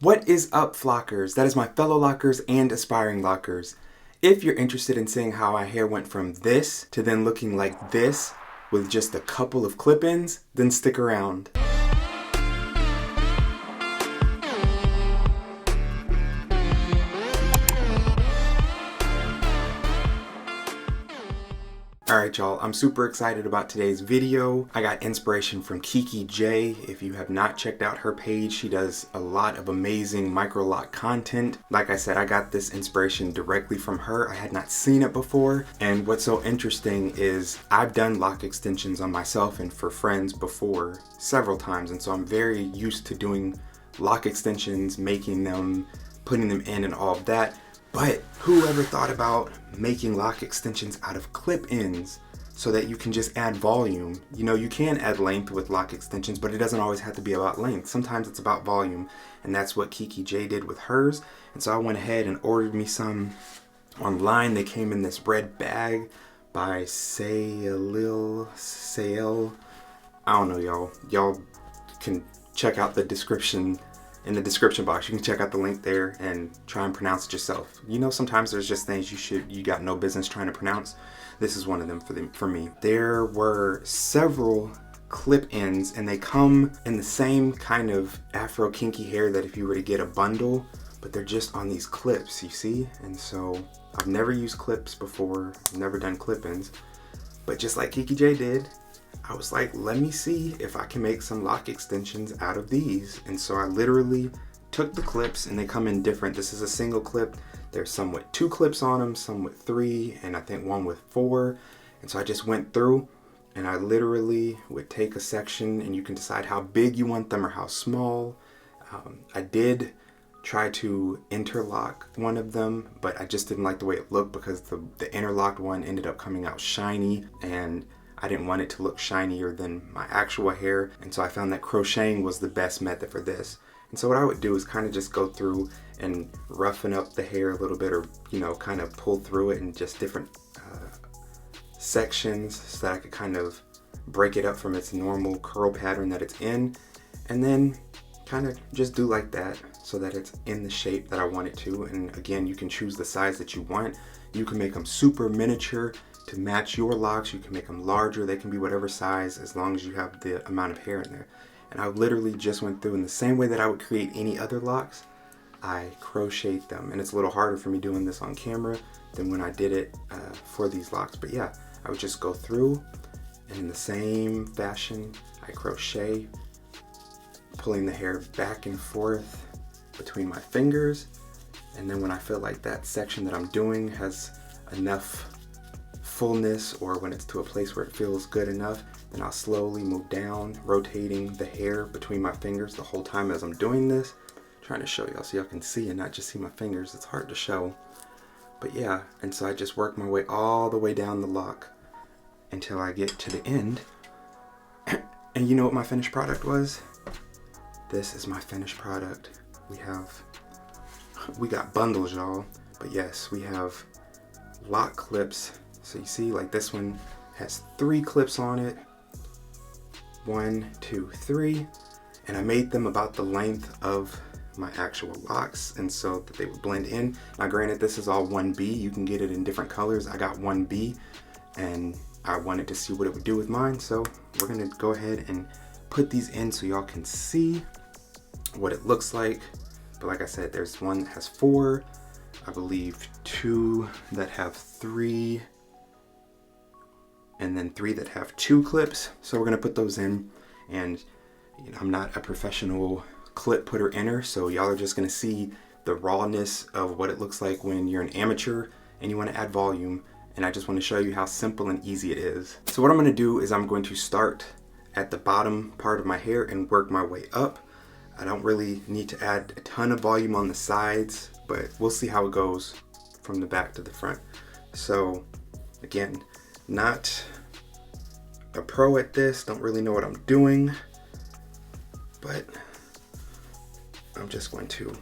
What is up, Flockers? That is my fellow Lockers and aspiring Lockers. If you're interested in seeing how my hair went from this to then looking like this with just a couple of clip-ins, then stick around. Alright y'all, I'm super excited about today's video. I got inspiration from Kiki J. If you have not checked out her page, she does a lot of amazing Microloc content. Like I said, I got this inspiration directly from her. I had not seen it before. And what's so interesting is I've done lock extensions on myself and for friends before several times. And so I'm very used to doing lock extensions, making them, putting them in and all of that. But who ever thought about making lock extensions out of clip-ins so that you can just add volume? You know, you can add length with lock extensions, but it doesn't always have to be about length. Sometimes it's about volume, and that's what Kiki J did with hers. And so I went ahead and ordered me some online. They came in this red bag by Sale. I don't know, y'all. Y'all can check out the description. In the description box, you can check out the link there and try and pronounce it yourself. You know, sometimes there's just things you got no business trying to pronounce. This is one of them for me. There were several clip-ins, and they come in the same kind of Afro kinky hair that if you were to get a bundle, but they're just on these clips, you see? And so I've never used clips before, never done clip-ins, but just like Kiki J did, I was like, let me see if I can make some lock extensions out of these. And so I literally took the clips, and they come in different. This is a single clip. There's some with 2 clips on them, some with 3, and I think one with 4. And so I just went through, and I literally would take a section, and you can decide how big you want them or how small. I did try to interlock one of them, but I just didn't like the way it looked because the interlocked one ended up coming out shiny, and I didn't want it to look shinier than my actual hair. And so I found that crocheting was the best method for this. And so what I would do is kind of just go through and roughen up the hair a little bit, or, you know, kind of pull through it in just different sections so that I could kind of break it up from its normal curl pattern that it's in. And then kind of just do like that so that it's in the shape that I want it to. And again, you can choose the size that you want. You can make them super miniature to match your locks. You can make them larger. They can be whatever size as long as you have the amount of hair in there. And I literally just went through in the same way that I would create any other locks. I crocheted them, and it's a little harder for me doing this on camera than when I did it for these locks. But yeah, I would just go through, and in the same fashion, I crochet, pulling the hair back and forth between my fingers. And then when I feel like that section that I'm doing has enough fullness, or when it's to a place where it feels good enough, then I'll slowly move down, rotating the hair between my fingers the whole time as I'm doing this. Trying to show y'all so y'all can see and not just see my fingers. It's hard to show. But yeah, and so I just work my way all the way down the lock until I get to the end. And you know what my finished product was? This is my finished product. We got bundles, y'all. But yes, we have lock clips. So you see, like this one has 3 clips on it. 1, 2, 3. And I made them about the length of my actual locks, and so that they would blend in. Now granted, this is all 1B. You can get it in different colors. I got 1B, and I wanted to see what it would do with mine. So we're gonna go ahead and put these in so y'all can see what it looks like. But like I said, there's one that has 4, I believe 2 that have 3, and then 3 that have 2 clips. So we're gonna put those in, and you know, I'm not a professional clip putter inner, so y'all are just gonna see the rawness of what it looks like when you're an amateur and you want to add volume. And I just want to show you how simple and easy it is. So what I'm going to do is I'm going to start at the bottom part of my hair and work my way up. I don't really need to add a ton of volume on the sides, but we'll see how it goes from the back to the front. So again, not a pro at this, don't really know what I'm doing, but I'm just going to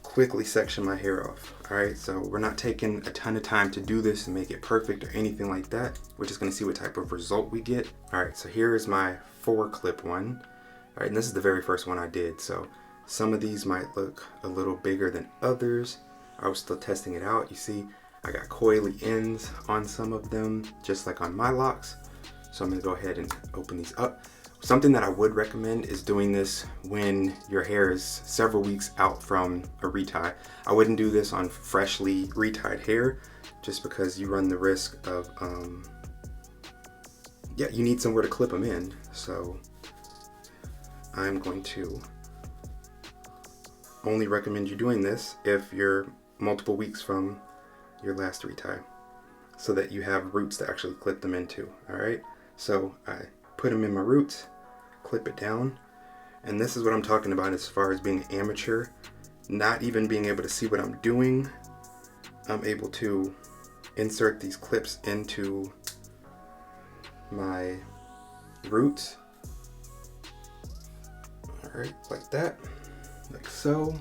quickly section my hair off. All right, so we're not taking a ton of time to do this and make it perfect or anything like that. We're just gonna see what type of result we get. All right, so here is my 4 clip one. All right, and this is the very first one I did. So Some of these might look a little bigger than others. I was still testing it out. You see, I got coily ends on some of them, just like on my locks. So I'm gonna go ahead and open these up. Something that I would recommend is doing this when your hair is several weeks out from a retie. I wouldn't do this on freshly retied hair, just because you run the risk of, yeah, you need somewhere to clip them in. So I'm going to only recommend you doing this if you're multiple weeks from your last retie, so that you have roots to actually clip them into. All right, so I put them in my roots, clip it down, and this is what I'm talking about as far as being an amateur, not even being able to see what I'm doing. I'm able to insert these clips into my roots. All right, like that, like so.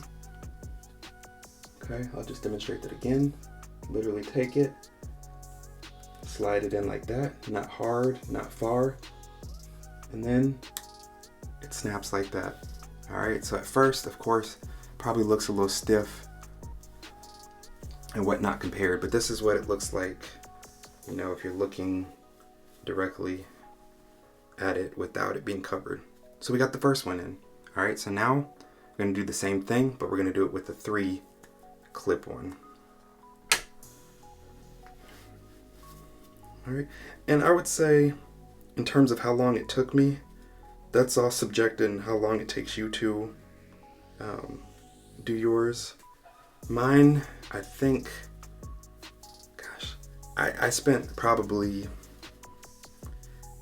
Okay, I'll just demonstrate that again. Literally take it, slide it in like that, not hard, not far, and then it snaps like that. All right, so at first, of course, probably looks a little stiff and whatnot compared, but this is what it looks like, you know, if you're looking directly at it without it being covered. So we got the first one in. All right, so now we're gonna do the same thing, but we're gonna do it with the 3 clip one. All right, and I would say in terms of how long it took me, that's all subjective in how long it takes you to do yours. Mine, I think, gosh, I spent probably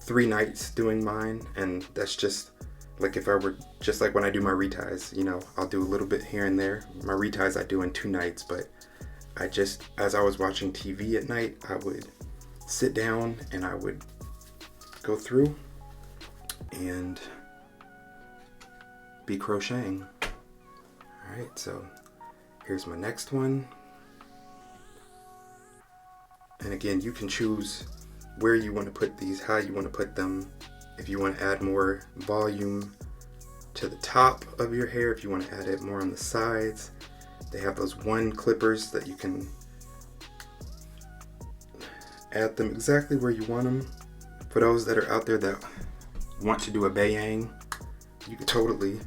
3 nights doing mine, and that's just like if I were just like when I do my reties, you know, I'll do a little bit here and there. My reties I do in 2 nights, but I just, as I was watching TV at night, I would sit down and I would go through and be crocheting. All right, so here's my next one. And again, you can choose where you want to put these, how you want to put them. If you want to add more volume to the top of your hair, if you want to add it more on the sides, they have those 1 clippers that you can add them exactly where you want them. For those that are out there that want to do a bayang, you can totally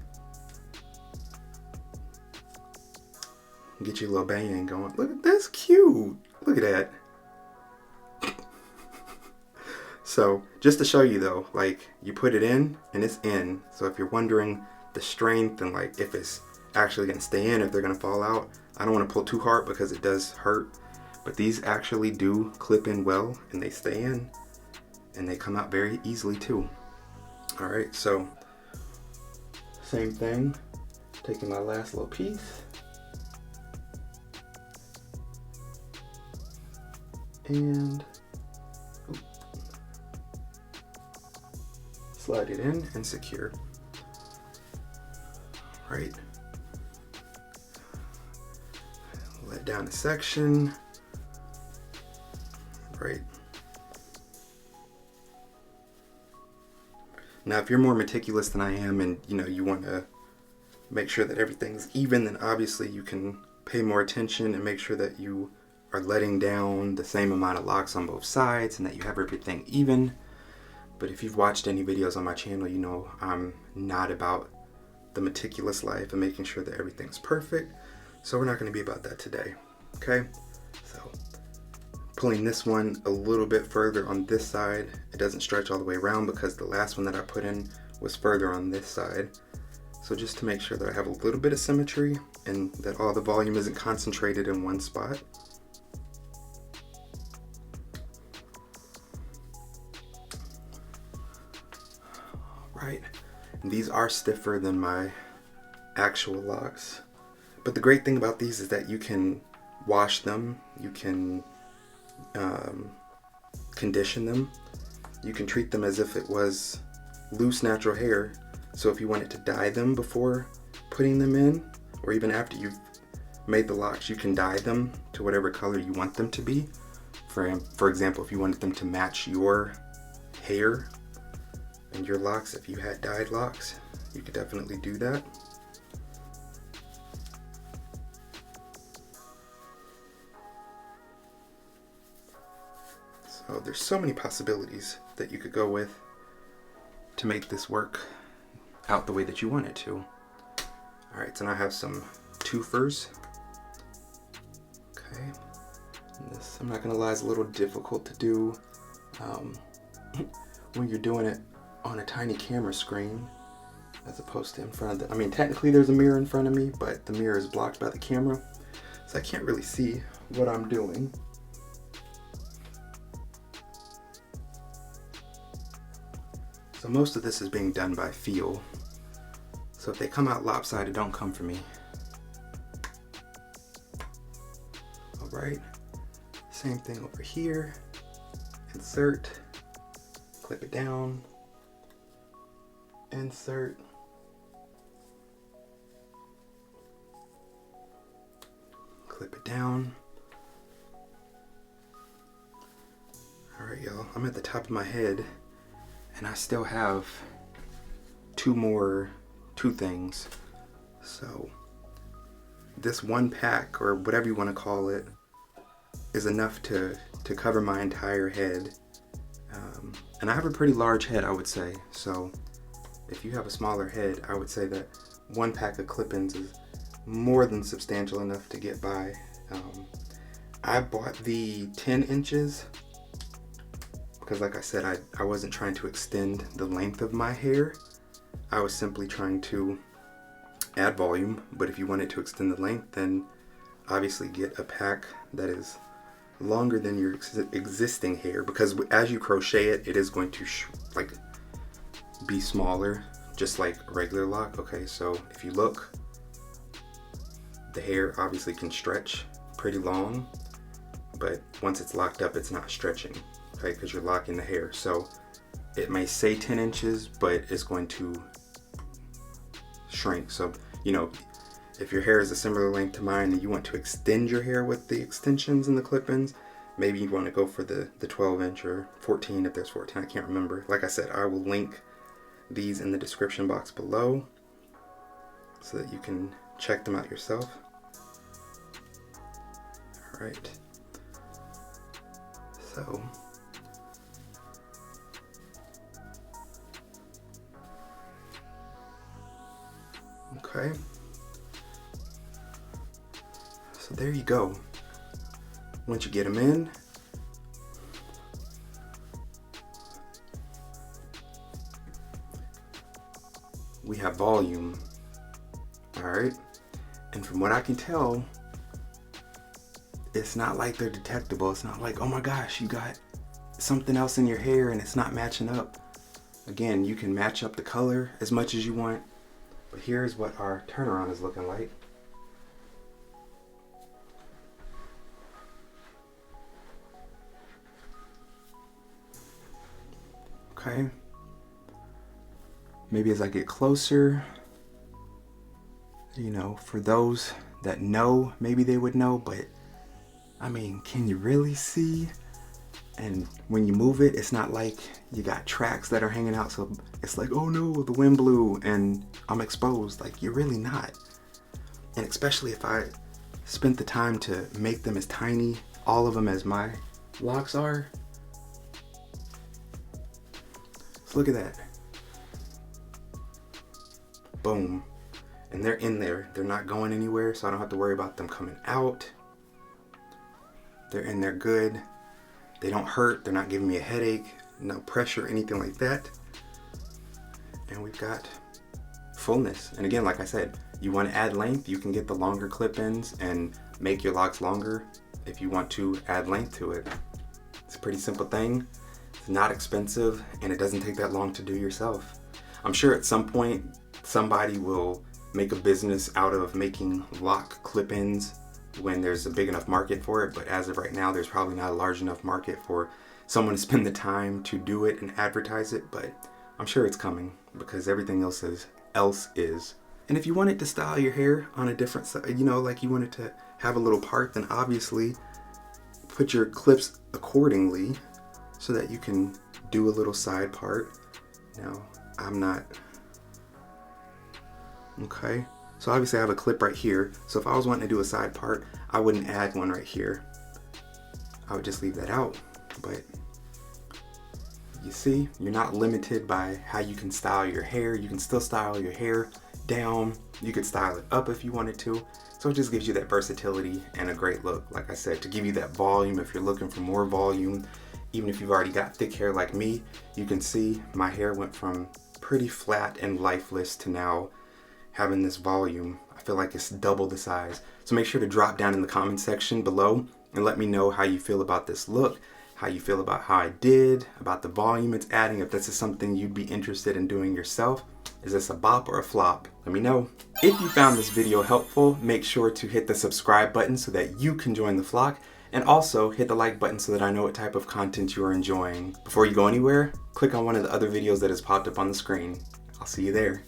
get your little bayang going. Look, that's cute. Look at that. So just to show you though, like you put it in and it's in. So if you're wondering the strength and like if it's actually gonna stay in, if they're gonna fall out, I don't want to pull too hard because it does hurt. But these actually do clip in well and they stay in and they come out very easily too. All right, so same thing, taking my last little piece and slide it in and secure. Right. Let down a section. Right. Now, if you're more meticulous than I am and you know you want to make sure that everything's even, then obviously you can pay more attention and make sure that you are letting down the same amount of locks on both sides and that you have everything even. But if you've watched any videos on my channel, you know I'm not about the meticulous life and making sure that everything's perfect. So we're not going to be about that today. Okay? So pulling this one a little bit further on this side. It doesn't stretch all the way around because the last one that I put in was further on this side. So just to make sure that I have a little bit of symmetry and that all the volume isn't concentrated in one spot. Right. These are stiffer than my actual locks. But the great thing about these is that you can wash them, you can condition them, you can treat them as if it was loose natural hair. So if you wanted to dye them before putting them in, or even after you've made the locks, you can dye them to whatever color you want them to be. For example, if you wanted them to match your hair and your locks, if you had dyed locks, you could definitely do that. So there's so many possibilities that you could go with to make this work out the way that you want it to. All right, so now I have some twofers. Okay, and this, I'm not gonna lie, is a little difficult to do when you're doing it on a tiny camera screen as opposed to in front of the, I mean, technically there's a mirror in front of me, but the mirror is blocked by the camera, so I can't really see what I'm doing. So most of this is being done by feel. So if they come out lopsided, don't come for me. All right, same thing over here. Insert, clip it down, insert, clip it down. All right, y'all, I'm at the top of my head and I still have two things. So this one pack, or whatever you want to call it, is enough to cover my entire head. And I have a pretty large head, I would say. So if you have a smaller head, I would say that one pack of clip-ins is more than substantial enough to get by. I bought the 10 inches because, like I said, I wasn't trying to extend the length of my hair. I was simply trying to add volume. But if you wanted to extend the length, then obviously get a pack that is longer than your existing hair, because as you crochet it, it is going to be smaller, just like regular loc. Okay, so if you look, the hair obviously can stretch pretty long, but once it's locked up, it's not stretching, okay, because you're locking the hair. So it may say 10 inches, but it's going to shrink. So, you know, if your hair is a similar length to mine and you want to extend your hair with the extensions and the clip-ins, maybe you want to go for the 12 inch or 14 if there's 14, I can't remember. Like I said, I will link these in the description box below so that you can check them out yourself. All right. So okay. So there you go. Once you get them in, we have volume. All right. And from what I can tell, it's not like they're detectable. It's not like, oh my gosh, you got something else in your hair and it's not matching up. Again, you can match up the color as much as you want, but here's what our turnaround is looking like. Okay, maybe as I get closer, you know, for those that know, maybe they would know, but I mean, can you really see? And when you move it, it's not like you got tracks that are hanging out, so it's like, oh no, the wind blew and I'm exposed. Like, you're really not. And especially if I spent the time to make them as tiny, all of them as my locks are. Look at that. Boom. And they're in there. They're not going anywhere, so I don't have to worry about them coming out. They're in there good. They don't hurt. They're not giving me a headache, no pressure, anything like that. And we've got fullness. And again, like I said, you want to add length, you can get the longer clip-ins and make your locks longer if you want to add length to it. It's a pretty simple thing. It's not expensive, and it doesn't take that long to do yourself. I'm sure at some point somebody will make a business out of making loc clip-ins when there's a big enough market for it, but as of right now, there's probably not a large enough market for someone to spend the time to do it and advertise it, but I'm sure it's coming because everything else is. And if you wanted to style your hair on a different side, you know, like you wanted to have a little part, then obviously put your clips accordingly so that you can do a little side part. Now, I'm not, okay. So obviously I have a clip right here. So if I was wanting to do a side part, I wouldn't add one right here. I would just leave that out. But You see, you're not limited by how you can style your hair. You can still style your hair down. You could style it up if you wanted to. So it just gives you that versatility and a great look, like I said, to give you that volume if you're looking for more volume. Even if you've already got thick hair like me, you can see my hair went from pretty flat and lifeless to now having this volume. I feel like it's double the size. So make sure to drop down in the comment section below and let me know how you feel about this look, how you feel about how I did, about the volume it's adding, if this is something you'd be interested in doing yourself. Is this a bop or a flop? Let me know. If you found this video helpful, make sure to hit the subscribe button so that you can join the flock, and also hit the like button so that I know what type of content you are enjoying. Before you go anywhere, click on one of the other videos that has popped up on the screen. I'll see you there.